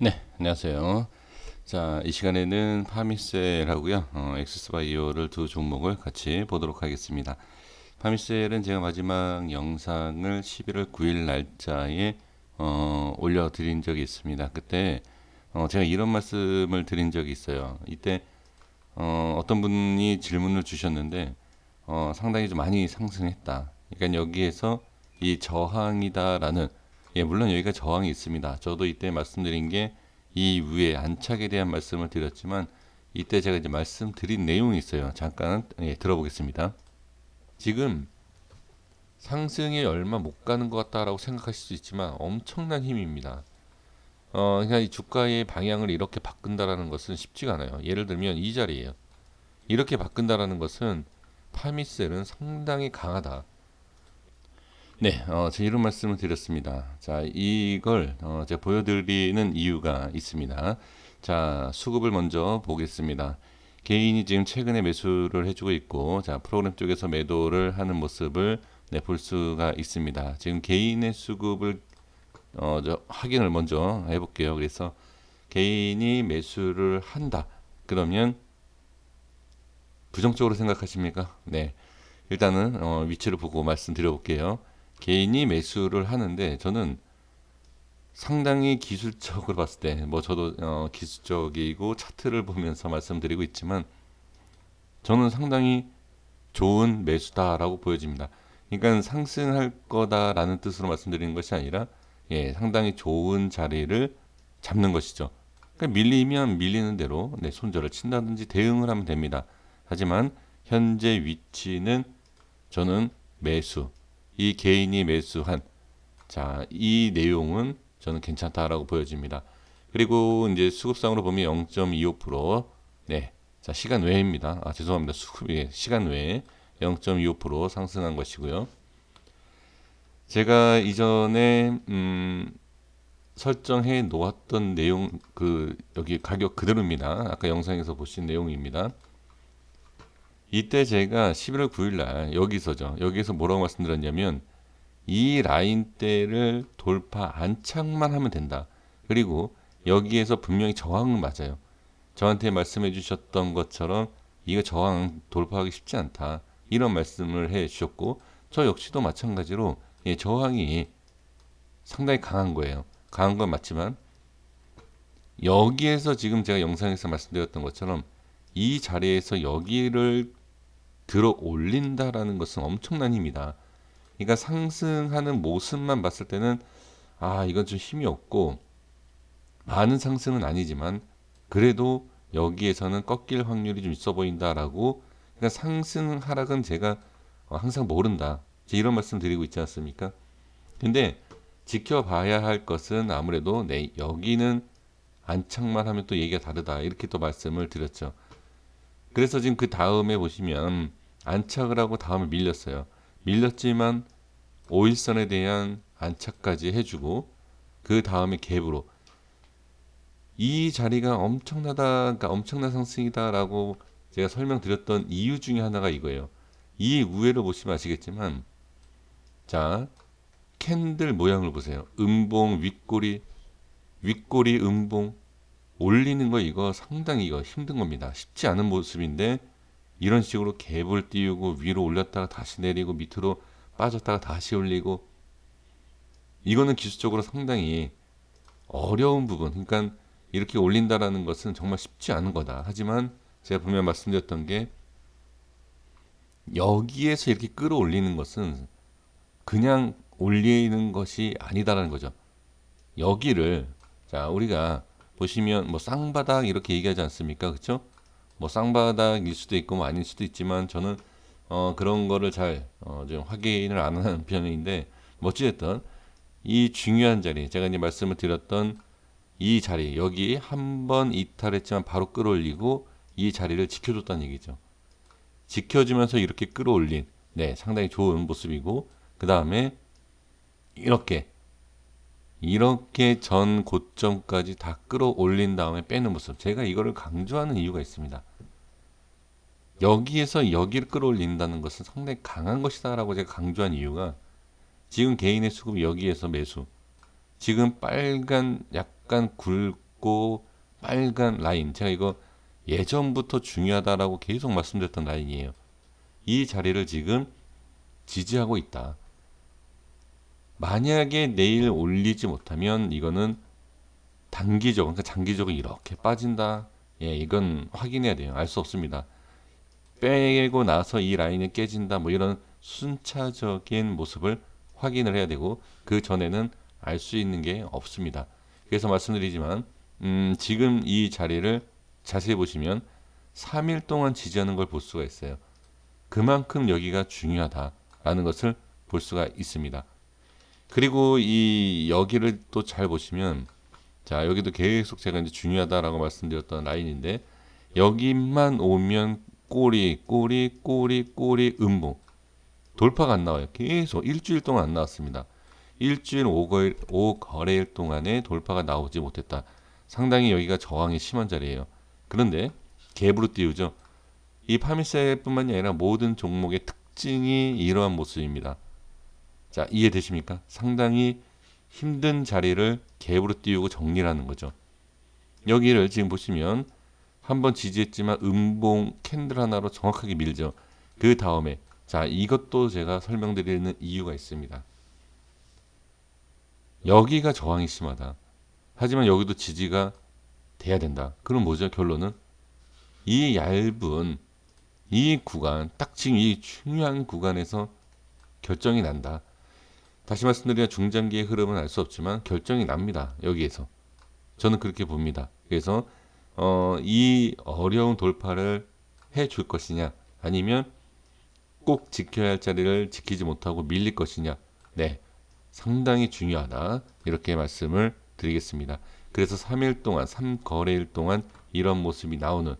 네, 안녕하세요. 자, 이 시간에는 파미셀하고요, 엑스바이오를 두 종목을 같이 보도록 하겠습니다. 파미셀은 제가 마지막 영상을 11월 9일 날짜에 올려드린 적이 있습니다. 그때 제가 이런 말씀을 드린 적이 있어요. 이때 어떤 분이 질문을 주셨는데 상당히 좀 많이 상승했다. 그러니까 여기에서 이 저항이다라는, 예, 물론 여기가 저항이 있습니다. 저도 이때 말씀드린 게 이 위에 안착에 대한 말씀을 드렸지만 이때 제가 이제 말씀드린 내용이 있어요. 잠깐, 예, 들어보겠습니다. 지금 상승에 얼마 못 가는 것 같다라고 생각하실 수 있지만 엄청난 힘입니다. 그러니까 이 주가의 방향을 이렇게 바꾼다라는 것은 쉽지가 않아요. 예를 들면 이 자리예요. 이렇게 바꾼다라는 것은 파미셀은 상당히 강하다. 네, 제 이런 말씀을 드렸습니다. 자, 이걸 제가 보여드리는 이유가 있습니다. 자, 수급을 먼저 보겠습니다. 개인이 지금 최근에 매수를 해주고 있고, 자, 프로그램 쪽에서 매도를 하는 모습을, 네, 볼 수가 있습니다. 지금 개인의 수급을 확인을 먼저 해볼게요. 그래서 개인이 매수를 한다. 그러면 부정적으로 생각하십니까? 네, 일단은 위치를 보고 말씀드려 볼게요. 개인이 매수를 하는데 저는 상당히 기술적으로 봤을 때 뭐 저도 기술적이고 차트를 보면서 말씀드리고 있지만 저는 상당히 좋은 매수다라고 보여집니다. 그러니까 상승할 거다라는 뜻으로 말씀드리는 것이 아니라, 예, 상당히 좋은 자리를 잡는 것이죠. 그러니까 밀리면 밀리는 대로, 네, 손절을 친다든지 대응을 하면 됩니다. 하지만 현재 위치는 저는 매수, 이 개인이 매수한, 자, 이 내용은 저는 괜찮다라고 보여집니다. 그리고 이제 수급상으로 보면 0.25%, 네, 자, 시간 외입니다. 아, 죄송합니다. 예, 시간 외에 0.25% 상승한 것이고요. 제가 이전에 설정해 놓았던 내용, 그 여기 가격 그대로입니다. 아까 영상에서 보신 내용입니다. 이때 제가 11월 9일 날 여기서죠. 여기서 뭐라고 말씀드렸냐면 이 라인대를 돌파 안착만 하면 된다. 그리고 여기에서 분명히 저항은 맞아요. 저한테 말씀해 주셨던 것처럼 이거 저항 돌파하기 쉽지 않다. 이런 말씀을 해 주셨고 저 역시도 마찬가지로, 예, 저항이 상당히 강한 거예요. 강한 건 맞지만 여기에서 지금 제가 영상에서 말씀드렸던 것처럼 이 자리에서 여기를 들어 올린다라는 것은 엄청난 힘이다. 그러니까 상승하는 모습만 봤을 때는 아, 이건 좀 힘이 없고 많은 상승은 아니지만 그래도 여기에서는 꺾일 확률이 좀 있어 보인다라고. 그러니까 상승 하락은 제가 항상 모른다, 이런 말씀 드리고 있지 않습니까? 근데 지켜봐야 할 것은 아무래도 네, 여기는 안착만 하면 또 얘기가 다르다, 이렇게 또 말씀을 드렸죠. 그래서 지금 그 다음에 보시면 안착을 하고 다음에 밀렸어요. 밀렸지만 5일선에 대한 안착까지 해주고 그 다음에 갭으로 이 자리가 엄청나다, 그러니까 엄청난 상승이다라고 제가 설명드렸던 이유 중에 하나가 이거예요. 이 우회를 보시면 아시겠지만, 자, 캔들 모양을 보세요. 음봉, 윗꼬리 음봉 올리는 거, 이거 상당히 이거 힘든 겁니다. 쉽지 않은 모습인데 이런 식으로 갭을 띄우고 위로 올렸다가 다시 내리고 밑으로 빠졌다가 다시 올리고, 이거는 기술적으로 상당히 어려운 부분. 그러니까 이렇게 올린다라는 것은 정말 쉽지 않은 거다. 하지만 제가 분명 말씀드렸던 게 여기에서 이렇게 끌어올리는 것은 그냥 올리는 것이 아니다라는 거죠. 여기를, 자, 우리가 보시면 뭐 쌍바닥 이렇게 얘기하지 않습니까? 그렇죠? 뭐 쌍바닥일 수도 있고 뭐 아닐 수도 있지만 저는 그런 거를 잘 좀 확인을 안 하는 편인데, 뭐 어찌됐든 이 중요한 자리, 제가 이제 말씀을 드렸던 이 자리, 여기 한 번 이탈했지만 바로 끌어올리고 이 자리를 지켜줬다는 얘기죠. 지켜주면서 이렇게 끌어올린, 네, 상당히 좋은 모습이고, 그 다음에 이렇게 전 고점까지 다 끌어올린 다음에 빼는 모습. 제가 이거를 강조하는 이유가 있습니다. 여기에서 여기를 끌어올린다는 것은 상당히 강한 것이다라고 제가 강조한 이유가, 지금 개인의 수급이 여기에서 매수, 지금 빨간 약간 굵고 빨간 라인, 제가 이거 예전부터 중요하다라고 계속 말씀드렸던 라인이에요. 이 자리를 지금 지지하고 있다. 만약에 내일 올리지 못하면 이거는 단기적으로, 그러니까 장기적으로 이렇게 빠진다. 예, 이건 확인해야 돼요. 알 수 없습니다. 빼고 나서 이 라인이 깨진다. 뭐 이런 순차적인 모습을 확인을 해야 되고, 그 전에는 알 수 있는 게 없습니다. 그래서 말씀드리지만 지금 이 자리를 자세히 보시면 3일 동안 지지하는 걸 볼 수가 있어요. 그만큼 여기가 중요하다라는 것을 볼 수가 있습니다. 그리고 이 여기를 또 잘 보시면, 자, 여기도 계속 제가 이제 중요하다라고 말씀드렸던 라인인데, 여기만 오면 꼬리 꼬리 꼬리 꼬리 음봉, 돌파가 안 나와요. 계속 일주일 동안 안 나왔습니다. 일주일 5거래일 동안에 돌파가 나오지 못했다. 상당히 여기가 저항이 심한 자리예요. 그런데 갭으로 띄우죠. 이 파미세뿐만이 아니라 모든 종목의 특징이 이러한 모습입니다. 자, 이해되십니까? 상당히 힘든 자리를 갭으로 띄우고 정리하는 거죠. 여기를 지금 보시면 한번 지지했지만 음봉 캔들 하나로 정확하게 밀죠. 그 다음에, 자, 이것도 제가 설명드리는 이유가 있습니다. 여기가 저항이 심하다. 하지만 여기도 지지가 돼야 된다. 그럼 뭐죠? 결론은 이 얇은 이 구간, 딱 지금 이 중요한 구간에서 결정이 난다. 다시 말씀드리면 중장기의 흐름은 알 수 없지만 결정이 납니다. 여기에서. 저는 그렇게 봅니다. 그래서 이 어려운 돌파를 해줄 것이냐, 아니면 꼭 지켜야 할 자리를 지키지 못하고 밀릴 것이냐. 네, 상당히 중요하다. 이렇게 말씀을 드리겠습니다. 그래서 3일 동안, 3거래일 동안 이런 모습이 나오는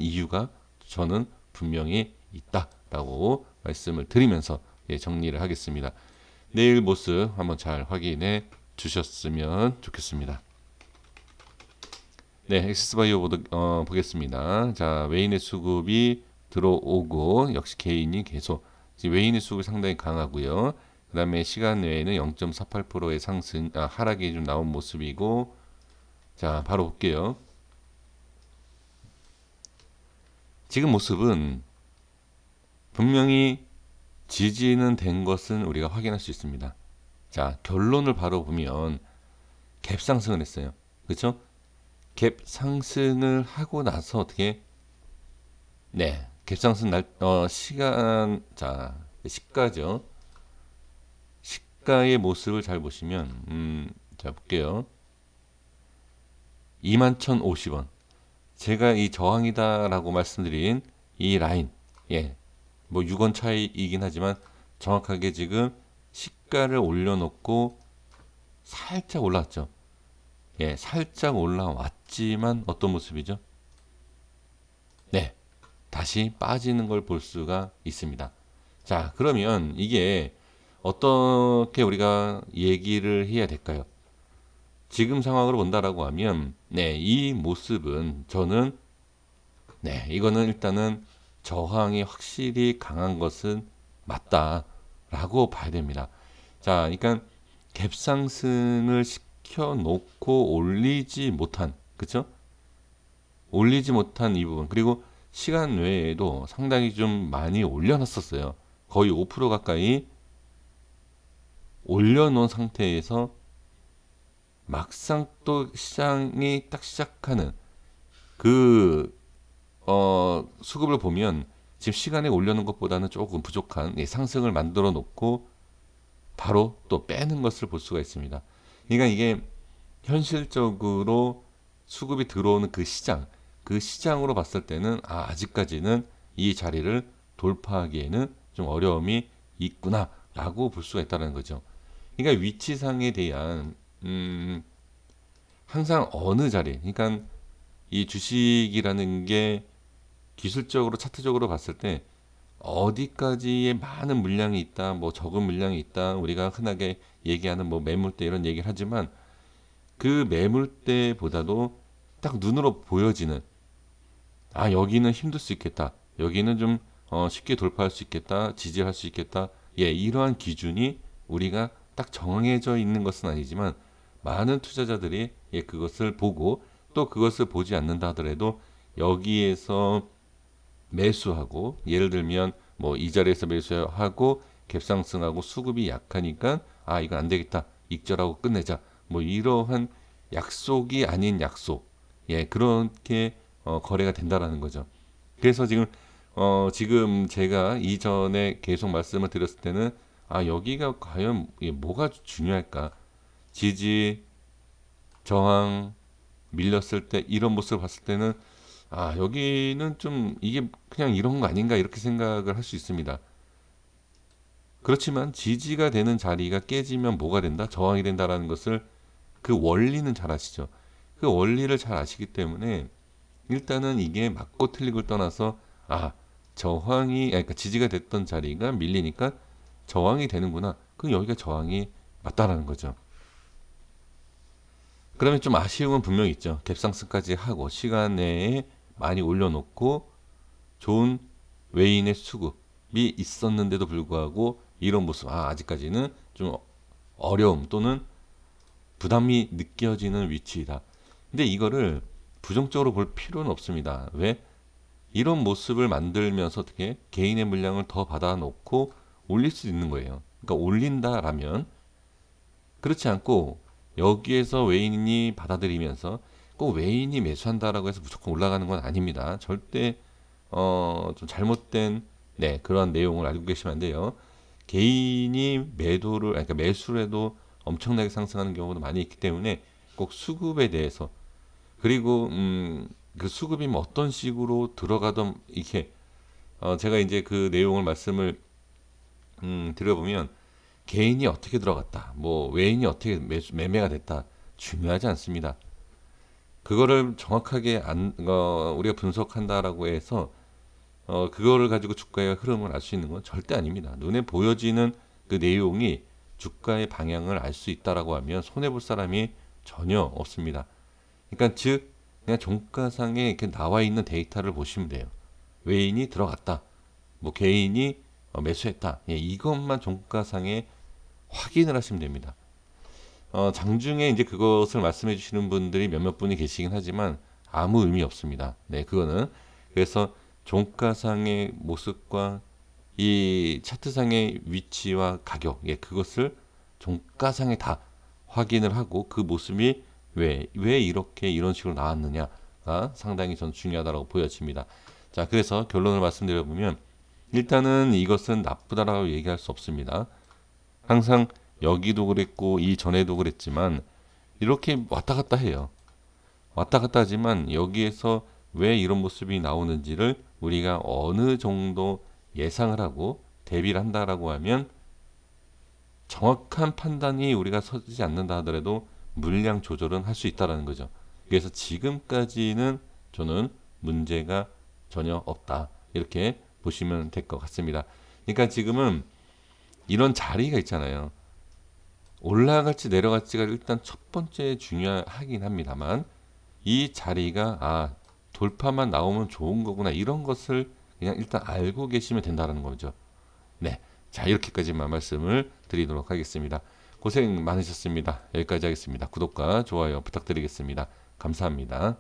이유가 저는 분명히 있다라고 말씀을 드리면서 정리를 하겠습니다. 내일 모습 한번 잘 확인해 주셨으면 좋겠습니다. 네, 엑시스바이오 보겠습니다. 자, 외인의 수급이 들어오고 역시 개인이 계속, 외인의 수급이 상당히 강하고요. 그 다음에 시간 외에는 0.48%의 하락이 좀 나온 모습이고, 자, 바로 볼게요. 지금 모습은 분명히 지지는 된 것은 우리가 확인할 수 있습니다. 자, 결론을 바로 보면 갭 상승을 했어요. 그렇죠? 갭 상승을 하고 나서 어떻게, 네, 갭 상승 시간, 자, 시가죠. 시가의 모습을 잘 보시면, 자, 볼게요. 21,050원. 제가 이 저항이다라고 말씀드린 이 라인, 예, 뭐 6원 차이이긴 하지만 정확하게 지금 시가를 올려놓고 살짝 올라왔죠. 예, 살짝 올라왔지만 어떤 모습이죠? 네, 다시 빠지는 걸 볼 수가 있습니다. 자, 그러면 이게 어떻게 우리가 얘기를 해야 될까요? 지금 상황으로 본다라고 하면, 네, 이 모습은 저는, 네, 이거는 일단은 저항이 확실히 강한 것은 맞다라고 봐야 됩니다. 자, 그러니까 갭상승을 시켜놓고 올리지 못한, 그쵸? 올리지 못한 이 부분, 그리고 시간 외에도 상당히 좀 많이 올려놨었어요. 거의 5% 가까이 올려놓은 상태에서 막상 또 시장이 딱 시작하는 그 수급을 보면 지금 시간에 올려놓은 것보다는 조금 부족한 상승을 만들어 놓고 바로 또 빼는 것을 볼 수가 있습니다. 그러니까 이게 현실적으로 수급이 들어오는 그 시장으로 봤을 때는 아직까지는 이 자리를 돌파하기에는 좀 어려움이 있구나라고 볼 수가 있다는 거죠. 그러니까 위치상에 대한 항상 어느 자리, 그러니까 이 주식이라는 게 기술적으로 차트적으로 봤을 때 어디까지의 많은 물량이 있다, 뭐 적은 물량이 있다, 우리가 흔하게 얘기하는 뭐 매물대 이런 얘기를 하지만 그 매물대보다도 딱 눈으로 보여지는, 여기는 힘들 수 있겠다, 여기는 좀 쉽게 돌파할 수 있겠다, 지지할 수 있겠다, 예, 이러한 기준이 우리가 딱 정해져 있는 것은 아니지만 많은 투자자들이 그것을 보고 또 그것을 보지 않는다 하더라도 여기에서 매수하고 예를 들면 뭐 이 자리에서 매수하고 갭상승하고 수급이 약하니까 아 이건 안 되겠다 익절하고 끝내자 뭐 이러한 약속이 아닌 약속 그렇게 거래가 된다라는 거죠. 그래서 지금 제가 이전에 계속 말씀을 드렸을 때는 아 여기가 과연 뭐가 중요할까 지지 저항 밀렸을 때 이런 모습을 봤을 때는 아 여기는 좀 이게 그냥 이런 거 아닌가 이렇게 생각을 할 수 있습니다. 그렇지만 지지가 되는 자리가 깨지면 뭐가 된다? 저항이 된다라는 것을 그 원리는 잘 아시죠? 그 원리를 잘 아시기 때문에 일단은 이게 맞고 틀리고를 떠나서 아 그러니까 지지가 됐던 자리가 밀리니까 저항이 되는구나. 그럼 여기가 저항이 맞다라는 거죠. 그러면 좀 아쉬움은 분명히 있죠. 갭상승까지 하고 시간 내에 많이 올려놓고 좋은 외인의 수급이 있었는데도 불구하고 이런 모습 아직까지는 좀 어려움 또는 부담이 느껴지는 위치이다. 근데 이거를 부정적으로 볼 필요는 없습니다. 왜? 이런 모습을 만들면서 어떻게 개인의 물량을 더 받아놓고 올릴 수 있는 거예요. 그러니까 올린다라면 그렇지 않고 여기에서 외인이 받아들이면서 꼭 외인이 매수한다라고 해서 무조건 올라가는 건 아닙니다. 절대 좀 잘못된 그러한 내용을 알고 계시면 안 돼요. 개인이 그러니까 매수를 해도 엄청나게 상승하는 경우도 많이 있기 때문에 꼭 수급에 대해서 그리고 그 수급이 뭐 어떤 식으로 들어가던 이렇게 제가 이제 그 내용을 말씀을 드려보면 개인이 어떻게 들어갔다, 뭐 외인이 어떻게 매매가 됐다 중요하지 않습니다. 그거를 정확하게 우리가 분석한다라고 해서 그거를 가지고 주가의 흐름을 알 수 있는 건 절대 아닙니다. 눈에 보여지는 그 내용이 주가의 방향을 알 수 있다라고 하면 손해 볼 사람이 전혀 없습니다. 그러니까 즉 그냥 종가상에 이렇게 나와 있는 데이터를 보시면 돼요. 외인이 들어갔다, 뭐 개인이 매수했다, 이것만 종가상에 확인을 하시면 됩니다. 장중에 이제 그것을 말씀해 주시는 분들이 몇몇 분이 계시긴 하지만 아무 의미 없습니다. 그거는 그래서 종가상의 모습과 이 차트상의 위치와 가격, 그것을 종가상에 다 확인을 하고 그 모습이 왜 이렇게 이런 식으로 나왔느냐가 상당히 전 중요하다고 보여집니다. 자, 그래서 결론을 말씀드려보면 일단은 이것은 나쁘다라고 얘기할 수 없습니다. 항상 여기도 그랬고 이전에도 그랬지만 이렇게 왔다 갔다 해요. 왔다 갔다 하지만 여기에서 왜 이런 모습이 나오는지를 우리가 어느 정도 예상을 하고 대비를 한다라고 하면 정확한 판단이 우리가 서지 않는다 하더라도 물량 조절은 할 수 있다라는 거죠. 그래서 지금까지는 저는 문제가 전혀 없다. 이렇게 보시면 될 것 같습니다. 그러니까 지금은 이런 자리가 있잖아요. 올라갈지 내려갈지가 일단 첫 번째 중요하긴 합니다만 이 자리가 돌파만 나오면 좋은 거구나 이런 것을 그냥 일단 알고 계시면 된다는 거죠. 자 이렇게까지만 말씀을 드리도록 하겠습니다. 고생 많으셨습니다. 여기까지 하겠습니다. 구독과 좋아요 부탁드리겠습니다. 감사합니다.